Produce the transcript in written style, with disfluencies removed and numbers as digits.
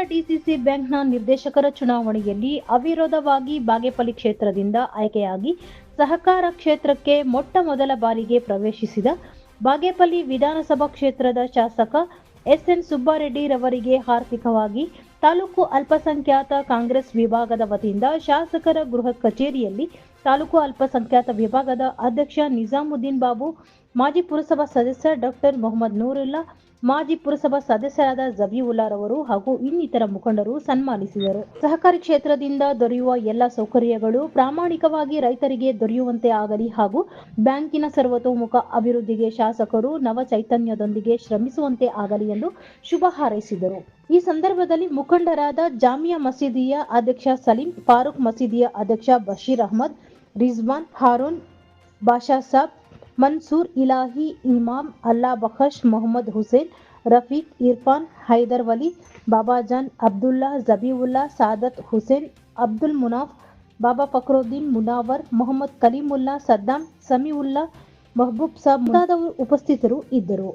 DCC ಬ್ಯಾಂಕ್ನ ನಿರ್ದೇಶಕರ ಚುನಾವಣೆಯಲ್ಲಿ ಅವಿರೋಧವಾಗಿ ಬಾಗೇಪಲ್ಲಿ ಕ್ಷೇತ್ರದಿಂದ ಆಯ್ಕೆಯಾಗಿ ಸಹಕಾರ ಕ್ಷೇತ್ರಕ್ಕೆ ಮೊಟ್ಟ ಮೊದಲ ಬಾರಿಗೆ ಪ್ರವೇಶಿಸಿದ ಬಾಗೇಪಲ್ಲಿ ವಿಧಾನಸಭಾ ಕ್ಷೇತ್ರದ ಶಾಸಕ ಎಸ್ಎನ್ ಸುಬ್ಬಾರೆಡ್ಡಿ ರವರಿಗೆ ಆರ್ಥಿಕವಾಗಿ ತಾಲೂಕು ಅಲ್ಪಸಂಖ್ಯಾತ ಕಾಂಗ್ರೆಸ್ ವಿಭಾಗದ ವತಿಯಿಂದ ಶಾಸಕರ ಗೃಹ ಕಚೇರಿಯಲ್ಲಿ ತಾಲೂಕು ಅಲ್ಪಸಂಖ್ಯಾತ ವಿಭಾಗದ ಅಧ್ಯಕ್ಷ ನಿಜಾಮುದ್ದೀನ್ ಬಾಬು, ಮಾಜಿ ಪುರಸಭಾ ಸದಸ್ಯ ಡಾಕ್ಟರ್ ಮೊಹಮ್ಮದ್ ನೂರುಲ್ಲಾ, ಮಾಜಿ ಪುರಸಭಾ ಸದಸ್ಯರಾದ ಜಬೀವುಲ್ಲಾ ರವರು ಹಾಗೂ ಇನ್ನಿತರ ಮುಖಂಡರು ಸನ್ಮಾನಿಸಿದರು. ಸಹಕಾರಿ ಕ್ಷೇತ್ರದಿಂದ ದೊರೆಯುವ ಎಲ್ಲ ಸೌಕರ್ಯಗಳು ಪ್ರಾಮಾಣಿಕವಾಗಿ ರೈತರಿಗೆ ದೊರೆಯುವಂತೆ ಆಗಲಿ ಹಾಗೂ ಬ್ಯಾಂಕಿನ ಸರ್ವತೋಮುಖ ಅಭಿವೃದ್ಧಿಗೆ ಶಾಸಕರು ನವ ಚೈತನ್ಯದೊಂದಿಗೆ ಶ್ರಮಿಸುವಂತೆ ಆಗಲಿ ಎಂದು ಶುಭ ಹಾರೈಸಿದರು. ಈ ಸಂದರ್ಭದಲ್ಲಿ ಮುಖಂಡರಾದ ಜಾಮಿಯಾ ಮಸೀದಿಯ ಅಧ್ಯಕ್ಷ ಸಲೀಂ, ಫಾರೂಕ್ ಮಸೀದಿಯ ಅಧ್ಯಕ್ಷ ಬಶೀರ್ ಅಹಮದ್, ರಿಜ್ವಾನ್, ಹಾರೂನ್, ಬಾಷಾ ಸಾಬ್, ಮನ್ಸೂರ್ ಇಲಾಹಿ, ಇಮಾಮ್, ಅಲ್ಲಾ ಬಖಶ್, ಮೊಹಮ್ಮದ್ ಹುಸೇನ್, ರಫೀಕ್, ಇರ್ಫಾನ್, ಹೈದರ್ ವಲಿ, ಬಾಬಾಜಾನ್, ಅಬ್ದುಲ್ಲಾ, ಜಬೀವುಲ್ಲಾ, ಸಾದತ್ ಹುಸೇನ್, ಅಬ್ದುಲ್ ಮುನಾಫ್, ಬಾಬಾ ಫಕ್ರುದ್ದೀನ್, ಮುನಾವರ್, ಮೊಹಮ್ಮದ್ ಕಲೀಮುಲ್ಲಾ, ಸದ್ದಾಂ, ಸಮೀವುಲ್ಲಾ, ಮಹಬೂಬ್ ಸಾಬ್ ಮುಂತಾದವರು ಉಪಸ್ಥಿತರು ಇದ್ದರು.